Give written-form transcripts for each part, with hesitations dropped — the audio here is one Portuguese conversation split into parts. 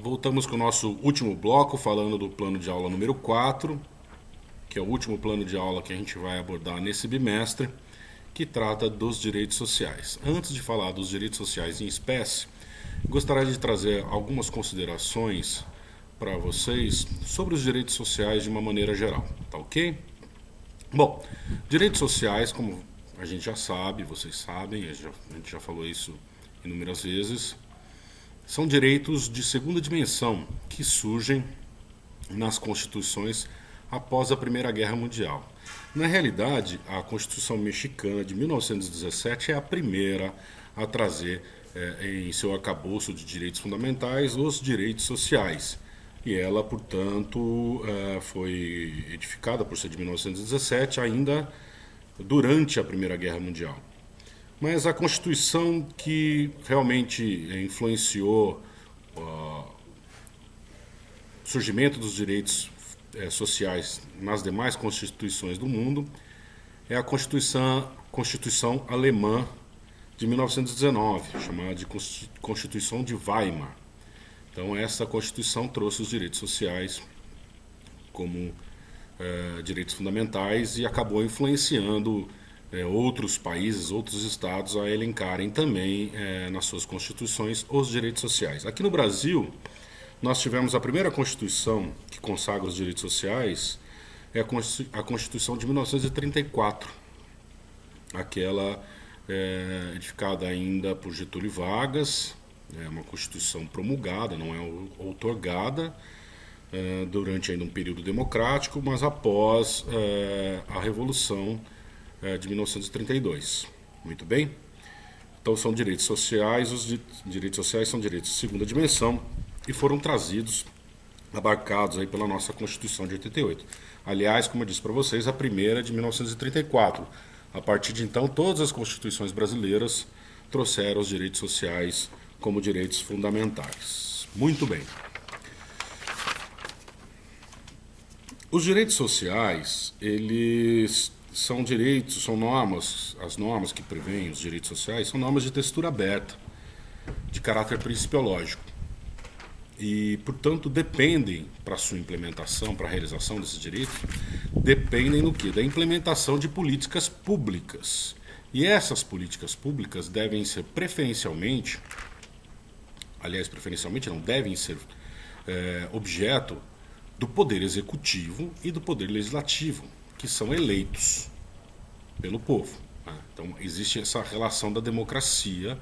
Voltamos com o nosso último bloco, falando do plano de aula número 4, que é o último plano de aula que a gente vai abordar nesse bimestre, que trata dos direitos sociais. Antes de falar dos direitos sociais em espécie, gostaria de trazer algumas considerações para vocês sobre os direitos sociais de uma maneira geral, tá ok? Bom, direitos sociais, como a gente já sabe, vocês sabem, a gente já falou isso inúmeras vezes, são direitos de segunda dimensão que surgem nas constituições após a Primeira Guerra Mundial. Na realidade, a Constituição Mexicana de 1917 é a primeira a trazer em seu arcabouço de direitos fundamentais os direitos sociais. E ela, portanto, foi edificada por ser de 1917, ainda durante a Primeira Guerra Mundial. Mas a Constituição que realmente influenciou o surgimento dos direitos sociais nas demais constituições do mundo é a Constituição Alemã de 1919, chamada de Constituição de Weimar. Então, essa Constituição trouxe os direitos sociais como direitos fundamentais e acabou influenciando outros países, outros estados a elencarem também nas suas constituições os direitos sociais. Aqui no Brasil, nós tivemos a primeira Constituição que consagra os direitos sociais, é a Constituição de 1934, aquela edificada ainda por Getúlio Vargas, é uma Constituição promulgada, não é outorgada, durante ainda um período democrático, mas após a Revolução de 1932. Muito bem? Então são direitos sociais, os direitos sociais são direitos de segunda dimensão e foram trazidos, abarcados aí pela nossa Constituição de 88. Aliás, como eu disse para vocês, a primeira de 1934. A partir de então, todas as constituições brasileiras trouxeram os direitos sociais como direitos fundamentais. Muito bem. Os direitos sociais, eles são direitos, são normas, as normas que prevêem os direitos sociais são normas de textura aberta, de caráter principiológico. E, portanto, dependem, para sua implementação, para a realização desses direitos, dependem do quê? Da implementação de políticas públicas. E essas políticas públicas devem ser preferencialmente não, devem ser objeto do Poder Executivo e do Poder Legislativo, que são eleitos pelo povo. Então, existe essa relação da democracia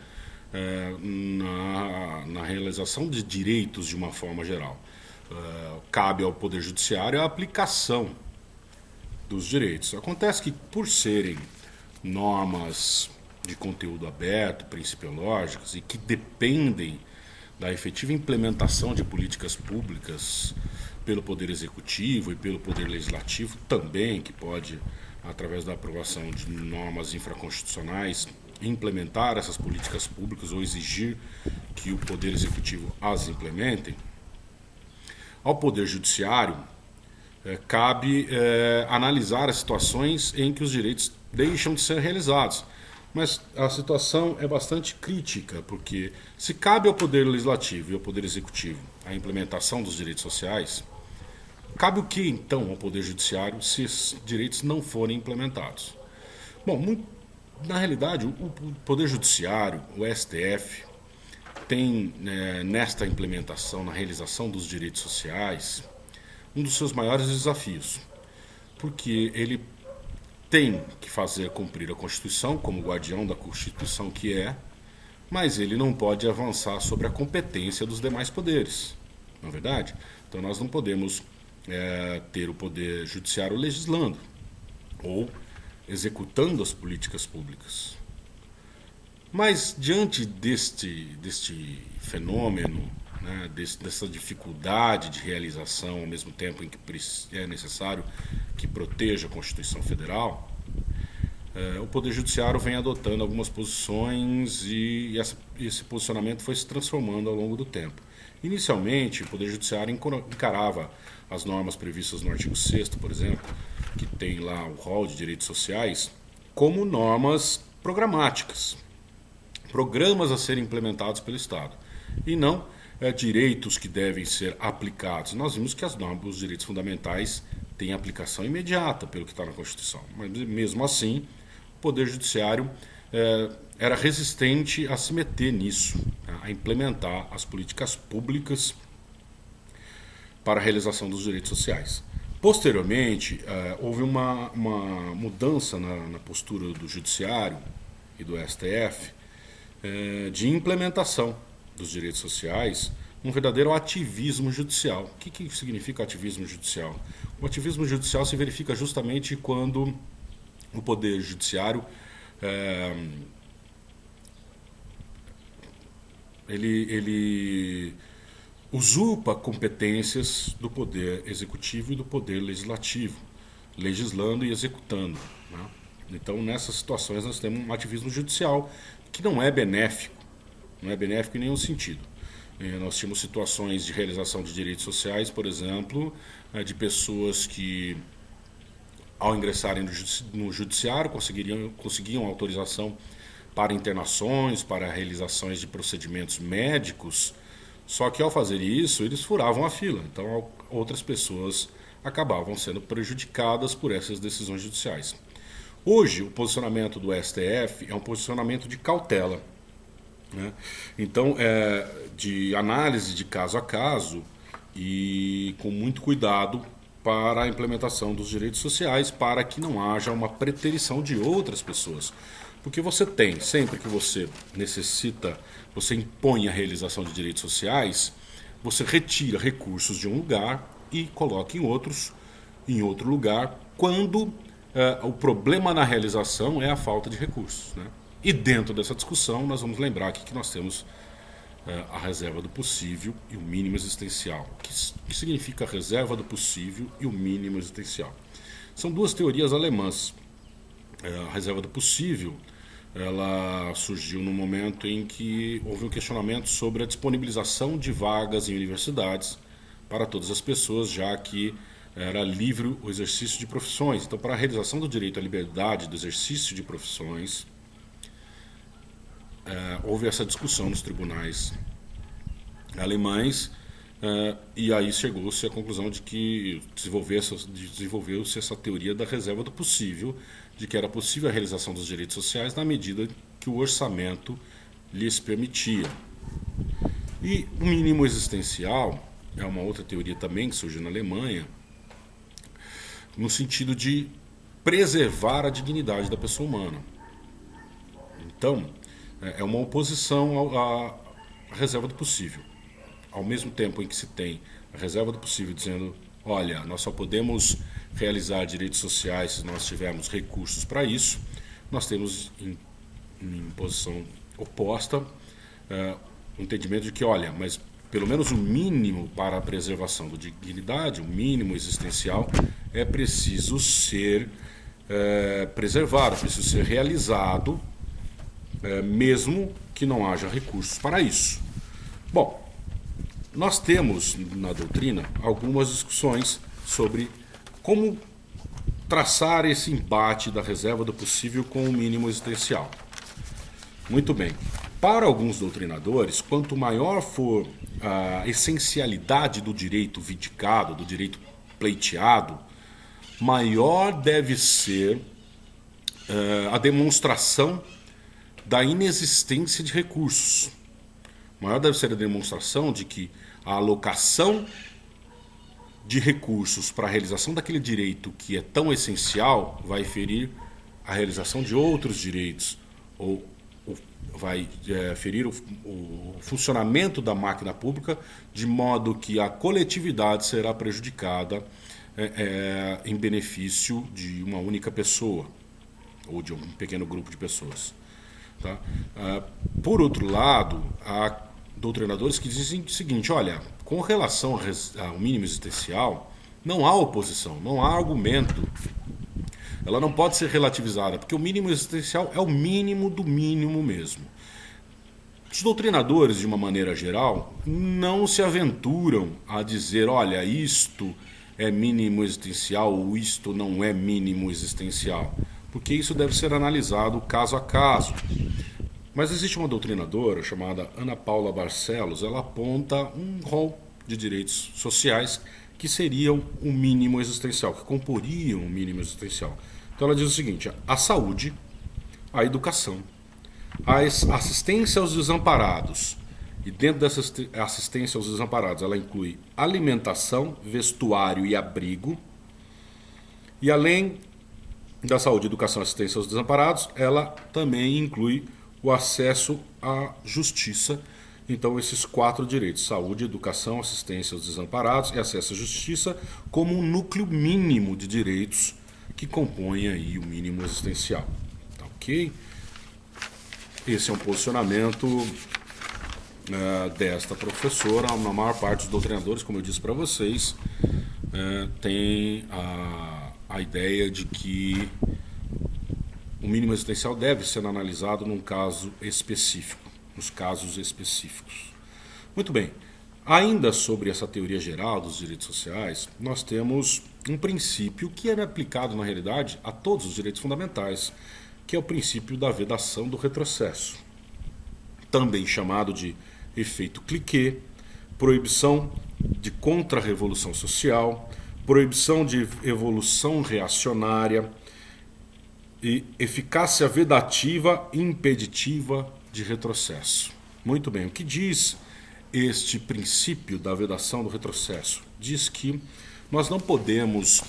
na realização de direitos de uma forma geral. Cabe ao Poder Judiciário a aplicação dos direitos. Acontece que, por serem normas de conteúdo aberto, principiológicas, e que dependem da efetiva implementação de políticas públicas pelo Poder Executivo e pelo Poder Legislativo também, que pode, através da aprovação de normas infraconstitucionais, implementar essas políticas públicas ou exigir que o Poder Executivo as implementem. Ao Poder Judiciário, cabe analisar as situações em que os direitos deixam de ser realizados. Mas a situação é bastante crítica, porque se cabe ao Poder Legislativo e ao Poder Executivo a implementação dos direitos sociais, cabe o que, então, ao Poder Judiciário se esses direitos não forem implementados? Bom, na realidade, o Poder Judiciário, o STF, tem nesta implementação, na realização dos direitos sociais, um dos seus maiores desafios, porque ele tem que fazer cumprir a Constituição, como guardião da Constituição que é, mas ele não pode avançar sobre a competência dos demais poderes, não é verdade? Então nós não podemos ter o Poder Judiciário legislando ou executando as políticas públicas. Mas diante deste fenômeno, dessa dificuldade de realização, ao mesmo tempo em que é necessário que proteja a Constituição Federal, o Poder Judiciário vem adotando algumas posições e esse posicionamento foi se transformando ao longo do tempo. Inicialmente, o Poder Judiciário encarava as normas previstas no artigo 6º, por exemplo, que tem lá o rol de direitos sociais, como normas programáticas, programas a serem implementados pelo Estado, e não direitos que devem ser aplicados. Nós vimos que os direitos fundamentais têm aplicação imediata pelo que está na Constituição. Mas mesmo assim, o Poder Judiciário era resistente a se meter nisso, a implementar as políticas públicas para a realização dos direitos sociais. Posteriormente, houve uma mudança na postura do Judiciário e do STF de implementação dos direitos sociais, um verdadeiro ativismo judicial. O que significa ativismo judicial? O ativismo judicial se verifica justamente quando o Poder Judiciário ele usurpa competências do Poder Executivo e do Poder Legislativo, legislando e executando, né? Então, nessas situações, nós temos um ativismo judicial que não é benéfico em nenhum sentido. Nós tínhamos situações de realização de direitos sociais, por exemplo, de pessoas que, ao ingressarem no judiciário, conseguiam autorização para internações, para realizações de procedimentos médicos, só que ao fazer isso, eles furavam a fila. Então, outras pessoas acabavam sendo prejudicadas por essas decisões judiciais. Hoje, o posicionamento do STF é um posicionamento de cautela, né? Então, de análise de caso a caso e com muito cuidado para a implementação dos direitos sociais, para que não haja uma preterição de outras pessoas. Porque você tem, sempre que você necessita, você impõe a realização de direitos sociais, você retira recursos de um lugar e coloca em outro lugar, quando o problema na realização é a falta de recursos, né? E dentro dessa discussão nós vamos lembrar aqui que nós temos a reserva do possível e o mínimo existencial. O que significa a reserva do possível e o mínimo existencial? São duas teorias alemãs. A reserva do possível, ela surgiu no momento em que houve um questionamento sobre a disponibilização de vagas em universidades para todas as pessoas, já que era livre o exercício de profissões. Então, para a realização do direito à liberdade do exercício de profissões, houve essa discussão nos tribunais alemães, e aí chegou-se à conclusão de que desenvolveu-se essa teoria da reserva do possível, de que era possível a realização dos direitos sociais na medida que o orçamento lhes permitia. E o mínimo existencial é uma outra teoria também que surgiu na Alemanha, no sentido de preservar a dignidade da pessoa humana. Então, é uma oposição à reserva do possível. Ao mesmo tempo em que se tem a reserva do possível dizendo, olha, nós só podemos realizar direitos sociais se nós tivermos recursos para isso, nós temos em posição oposta o entendimento de que, olha, mas pelo menos o mínimo para a preservação da dignidade, o mínimo existencial, é preciso ser preservado, é preciso ser realizado, mesmo que não haja recursos para isso. Bom, nós temos na doutrina algumas discussões sobre como traçar esse embate da reserva do possível com o mínimo existencial. Muito bem. Para alguns doutrinadores, quanto maior for a essencialidade do direito vindicado, do direito pleiteado, maior deve ser a demonstração da inexistência de recursos. Maior deve ser a demonstração de que a alocação de recursos para a realização daquele direito que é tão essencial vai ferir a realização de outros direitos, ou vai ferir o funcionamento da máquina pública, de modo que a coletividade será prejudicada em benefício de uma única pessoa, ou de um pequeno grupo de pessoas. Tá? Por outro lado, há doutrinadores que dizem o seguinte, olha, com relação ao mínimo existencial, não há oposição, não há argumento. Ela não pode ser relativizada, porque o mínimo existencial é o mínimo do mínimo mesmo. Os doutrinadores, de uma maneira geral, não se aventuram a dizer, olha, isto é mínimo existencial ou isto não é mínimo existencial, porque isso deve ser analisado caso a caso. Mas existe uma doutrinadora chamada Ana Paula Barcelos, ela aponta um rol de direitos sociais que seriam o mínimo existencial, que comporiam o mínimo existencial. Então ela diz o seguinte: a saúde, a educação, a assistência aos desamparados, e dentro dessa assistência aos desamparados ela inclui alimentação, vestuário e abrigo, e além da saúde, educação e assistência aos desamparados, ela também inclui o acesso à justiça. Então, esses 4 direitos: saúde, educação, assistência aos desamparados e acesso à justiça, como um núcleo mínimo de direitos que compõem aí o mínimo existencial. Tá, ok? Esse é um posicionamento desta professora. Na maior parte dos doutrinadores, como eu disse para vocês, tem a ideia de que o mínimo existencial deve ser analisado num caso específico, nos casos específicos. Muito bem, ainda sobre essa teoria geral dos direitos sociais, nós temos um princípio que é aplicado na realidade a todos os direitos fundamentais, que é o princípio da vedação do retrocesso, também chamado de efeito cliquet, proibição de contra-revolução social, proibição de evolução reacionária e eficácia vedativa e impeditiva de retrocesso. Muito bem, o que diz este princípio da vedação do retrocesso? Diz que nós não podemos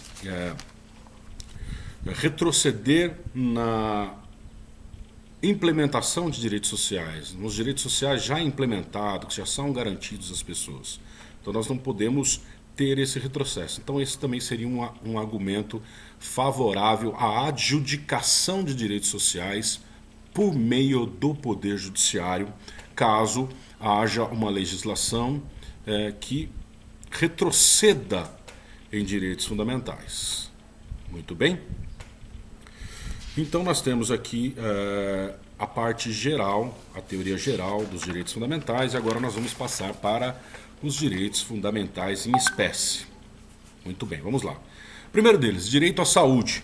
retroceder na implementação de direitos sociais, nos direitos sociais já implementados, que já são garantidos às pessoas. Então nós não podemos ter esse retrocesso. Então esse também seria um argumento favorável à adjudicação de direitos sociais por meio do Poder Judiciário, caso haja uma legislação que retroceda em direitos fundamentais. Muito bem? Então nós temos aqui a parte geral, a teoria geral dos direitos fundamentais, e agora nós vamos passar para os direitos fundamentais em espécie. Muito bem, vamos lá. Primeiro deles, direito à saúde.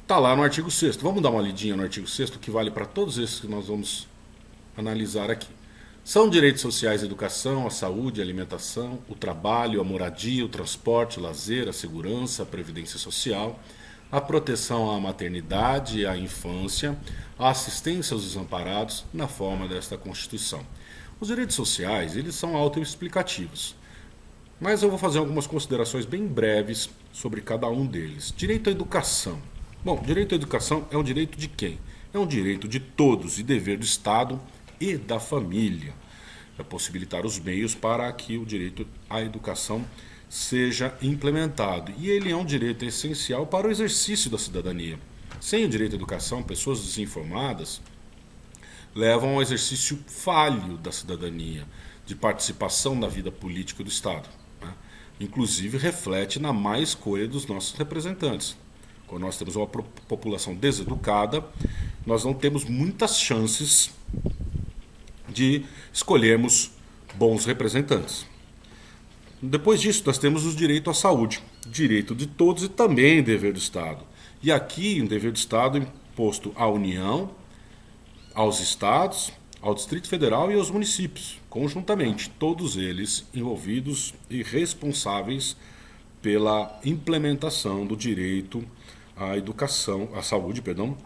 Está lá no artigo 6º. Vamos dar uma lidinha no artigo 6º, que vale para todos esses que nós vamos analisar aqui. São direitos sociais a educação, a saúde, a alimentação, o trabalho, a moradia, o transporte, o lazer, a segurança, a previdência social, a proteção à maternidade e à infância, a assistência aos desamparados na forma desta Constituição. Os direitos sociais, eles são autoexplicativos, mas eu vou fazer algumas considerações bem breves sobre cada um deles. Direito à educação. Bom, direito à educação é um direito de quem? É um direito de todos e dever do Estado e da família. É possibilitar os meios para que o direito à educação seja implementado. E ele é um direito essencial para o exercício da cidadania. Sem o direito à educação, pessoas desinformadas levam ao exercício falho da cidadania, de participação na vida política do Estado. Inclusive reflete na má escolha dos nossos representantes. Quando nós temos uma população deseducada, nós não temos muitas chances de escolhermos bons representantes. Depois disso, nós temos o direito à saúde, direito de todos e também dever do Estado. E aqui um dever do Estado imposto à União, aos Estados, ao Distrito Federal e aos municípios, conjuntamente, todos eles envolvidos e responsáveis pela implementação do direito à educação, à saúde, perdão,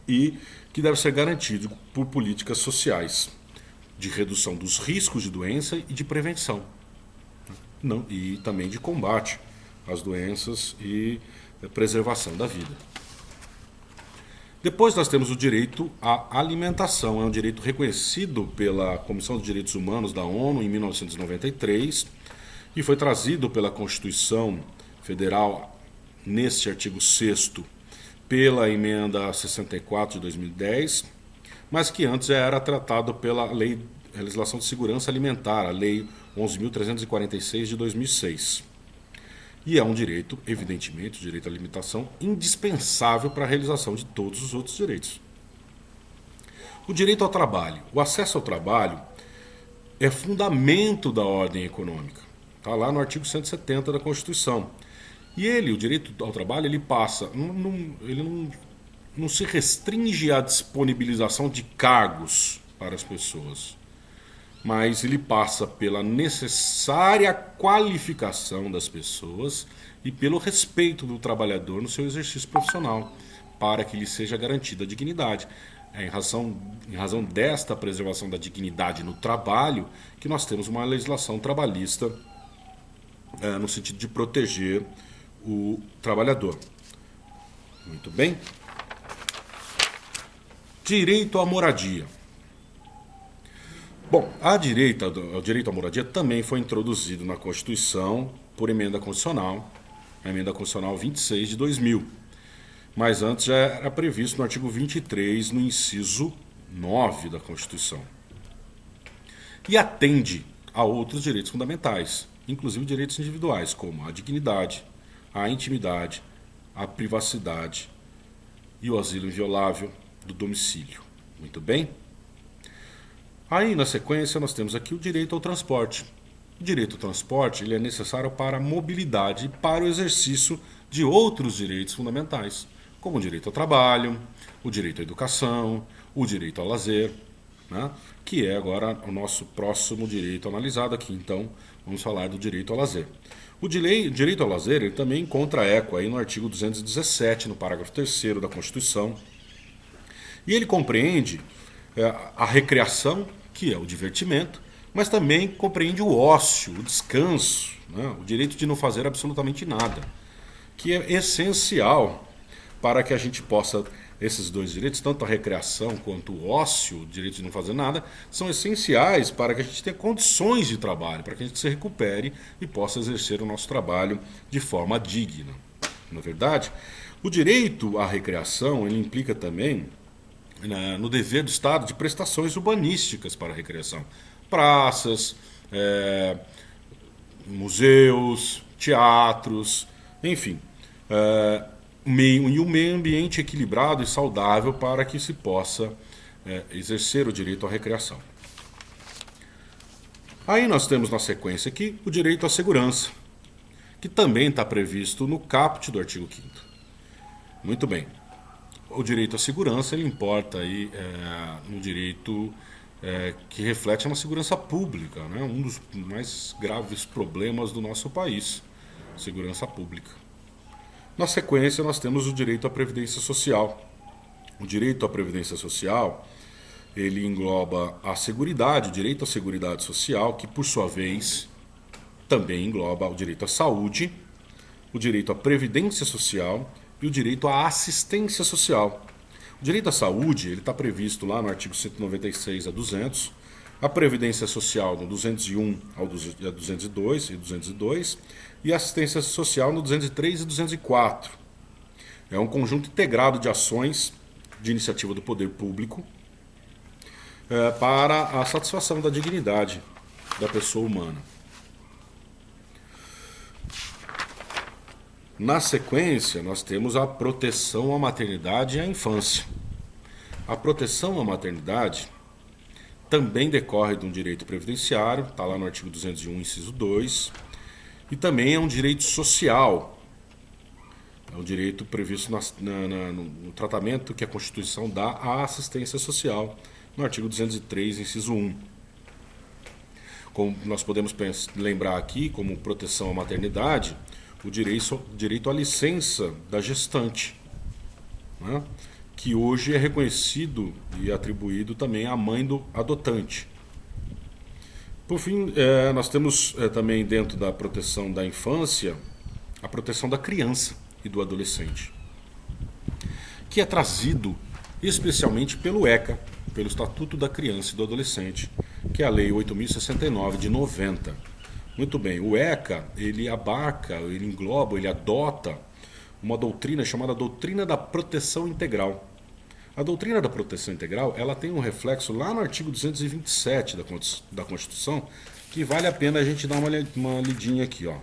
e que deve ser garantido por políticas sociais de redução dos riscos de doença e de prevenção, e também de combate às doenças e preservação da vida. Depois nós temos o direito à alimentação. É um direito reconhecido pela Comissão de Direitos Humanos da ONU em 1993 e foi trazido pela Constituição Federal neste artigo 6º pela emenda 64 de 2010, mas que antes já era tratado pela Legislação de Segurança Alimentar, a Lei 11.346 de 2006. E é um direito, evidentemente, o direito à alimentação, indispensável para a realização de todos os outros direitos. O direito ao trabalho. O acesso ao trabalho é fundamento da ordem econômica. Está lá no artigo 170 da Constituição. E o direito ao trabalho, ele passa, ele não não se restringe à disponibilização de cargos para as pessoas, mas ele passa pela necessária qualificação das pessoas e pelo respeito do trabalhador no seu exercício profissional, para que lhe seja garantida a dignidade. É em razão desta preservação da dignidade no trabalho que nós temos uma legislação trabalhista no sentido de proteger o trabalhador. Muito bem. Direito à moradia. Bom, o direito à moradia também foi introduzido na Constituição por emenda constitucional, a emenda constitucional 26 de 2000. Mas antes já era previsto no artigo 23, no inciso 9 da Constituição. E atende a outros direitos fundamentais, inclusive direitos individuais, como a dignidade, a intimidade, a privacidade e o asilo inviolável do domicílio. Muito bem? Aí, na sequência, nós temos aqui o direito ao transporte. O direito ao transporte ele é necessário para a mobilidade e para o exercício de outros direitos fundamentais, como o direito ao trabalho, o direito à educação, o direito ao lazer, né? Que é agora o nosso próximo direito analisado aqui. Então, vamos falar do direito ao lazer. O direito ao lazer ele também encontra eco aí no artigo 217, no parágrafo 3º da Constituição. E ele compreende a recreação, que é o divertimento, mas também compreende o ócio, o descanso, né? O direito de não fazer absolutamente nada, que é essencial para que a gente possa, esses dois direitos, tanto a recreação quanto o ócio, o direito de não fazer nada, são essenciais para que a gente tenha condições de trabalho, para que a gente se recupere e possa exercer o nosso trabalho de forma digna. Na verdade, o direito à recreação ele implica também no dever do Estado de prestações urbanísticas para a recreação. Praças, museus, teatros, enfim. E um meio ambiente equilibrado e saudável para que se possa exercer o direito à recreação. Aí nós temos na sequência aqui o direito à segurança, que também está previsto no caput do artigo 5º. Muito bem. O direito à segurança ele importa aí no direito que reflete na segurança pública, né? Um dos mais graves problemas do nosso país, segurança pública. Na sequência nós temos o direito à previdência social. O direito à previdência social ele engloba a seguridade, o direito à seguridade social, que por sua vez também engloba o direito à saúde, o direito à previdência social e o direito à assistência social. O direito à saúde ele está previsto lá no artigo 196 a 200, a previdência social no 201 ao 202 e 202 e a assistência social no 203 e 204. É um conjunto integrado de ações de iniciativa do poder público para a satisfação da dignidade da pessoa humana. Na sequência, nós temos a proteção à maternidade e à infância. A proteção à maternidade também decorre de um direito previdenciário, está lá no artigo 201, inciso 2, e também é um direito social. É um direito previsto no tratamento que a Constituição dá à assistência social, no artigo 203, inciso 1. Como nós podemos lembrar aqui, como proteção à maternidade, o direito à licença da gestante, né? Que hoje é reconhecido e atribuído também à mãe do adotante. Por fim, nós temos também dentro da proteção da infância, a proteção da criança e do adolescente, que é trazido especialmente pelo ECA, pelo Estatuto da Criança e do Adolescente, que é a Lei 8.069 de 90. Muito bem, o ECA, ele abarca, ele engloba, ele adota uma doutrina chamada doutrina da proteção integral. A doutrina da proteção integral, ela tem um reflexo lá no artigo 227 da Constituição, que vale a pena a gente dar uma lidinha aqui, ó.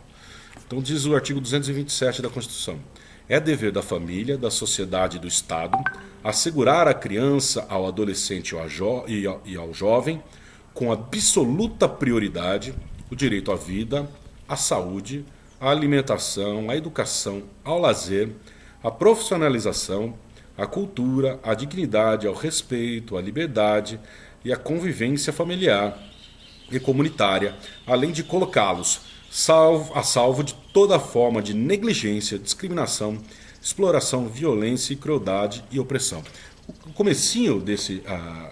Então diz o artigo 227 da Constituição: é dever da família, da sociedade e do Estado assegurar à criança, ao adolescente e ao jovem, com absoluta prioridade, o direito à vida, à saúde, à alimentação, à educação, ao lazer, à profissionalização, à cultura, à dignidade, ao respeito, à liberdade e à convivência familiar e comunitária, além de colocá-los a salvo de toda forma de negligência, discriminação, exploração, violência, crueldade e opressão. O comecinho desse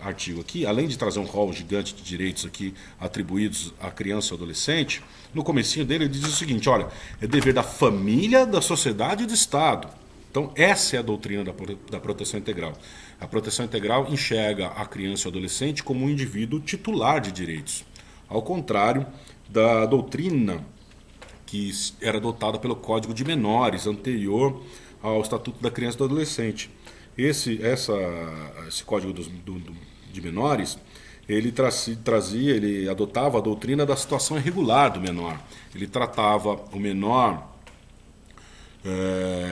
artigo aqui, além de trazer um rol gigante de direitos aqui atribuídos à criança e ao adolescente, no comecinho dele ele diz o seguinte, olha, é dever da família, da sociedade e do Estado. Então essa é a doutrina da proteção integral. A proteção integral enxerga a criança e o adolescente como um indivíduo titular de direitos, ao contrário da doutrina que era adotada pelo Código de Menores, anterior ao Estatuto da Criança e do Adolescente. Esse Código de Menores, ele adotava a doutrina da situação irregular do menor. Ele tratava o menor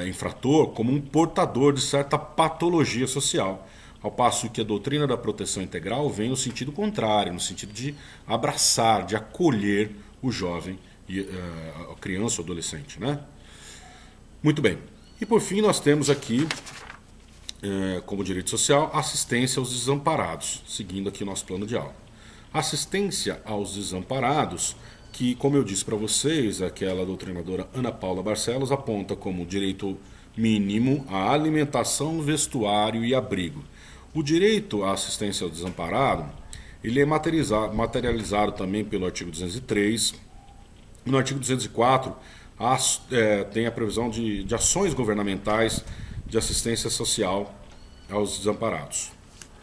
infrator como um portador de certa patologia social, ao passo que a doutrina da proteção integral vem no sentido contrário, no sentido de abraçar, de acolher o jovem, a criança ou adolescente, né? Muito bem. E por fim nós temos aqui, como direito social, assistência aos desamparados, seguindo aqui o nosso plano de aula. Assistência aos desamparados, que, como eu disse para vocês, aquela doutrinadora Ana Paula Barcelos aponta como direito mínimo a alimentação, vestuário e abrigo. O direito à assistência ao desamparado, ele é materializado também pelo artigo 203. No artigo 204, tem a previsão de ações governamentais de assistência social aos desamparados.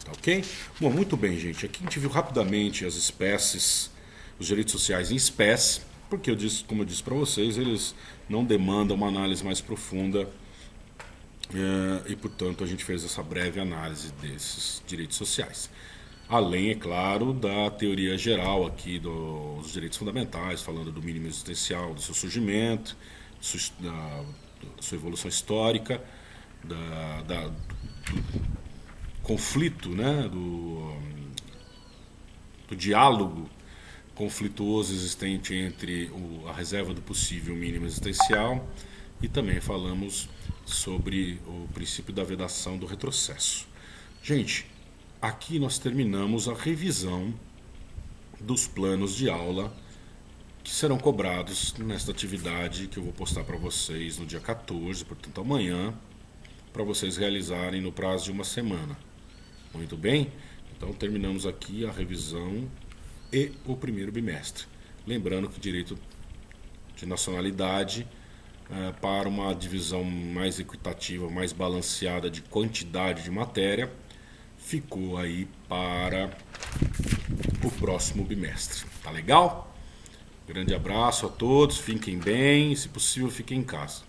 Tá ok? Bom, muito bem, gente. Aqui a gente viu rapidamente as espécies, os direitos sociais em espécie, porque como eu disse para vocês, eles não demandam uma análise mais profunda e, portanto, a gente fez essa breve análise desses direitos sociais. Além, é claro, da teoria geral aqui dos direitos fundamentais, falando do mínimo existencial, do seu surgimento, da sua evolução histórica, do conflito, né, do diálogo conflituoso existente entre a reserva do possível mínimo existencial, e também falamos sobre o princípio da vedação do retrocesso. Gente, aqui nós terminamos a revisão dos planos de aula que serão cobrados nesta atividade que eu vou postar para vocês no dia 14, portanto amanhã, para vocês realizarem no prazo de uma semana. Muito bem? Então terminamos aqui a revisão e o primeiro bimestre. Lembrando que direito de nacionalidade, para uma divisão mais equitativa, mais balanceada de quantidade de matéria, ficou aí para o próximo bimestre. Tá legal? Grande abraço a todos, fiquem bem, se possível fiquem em casa.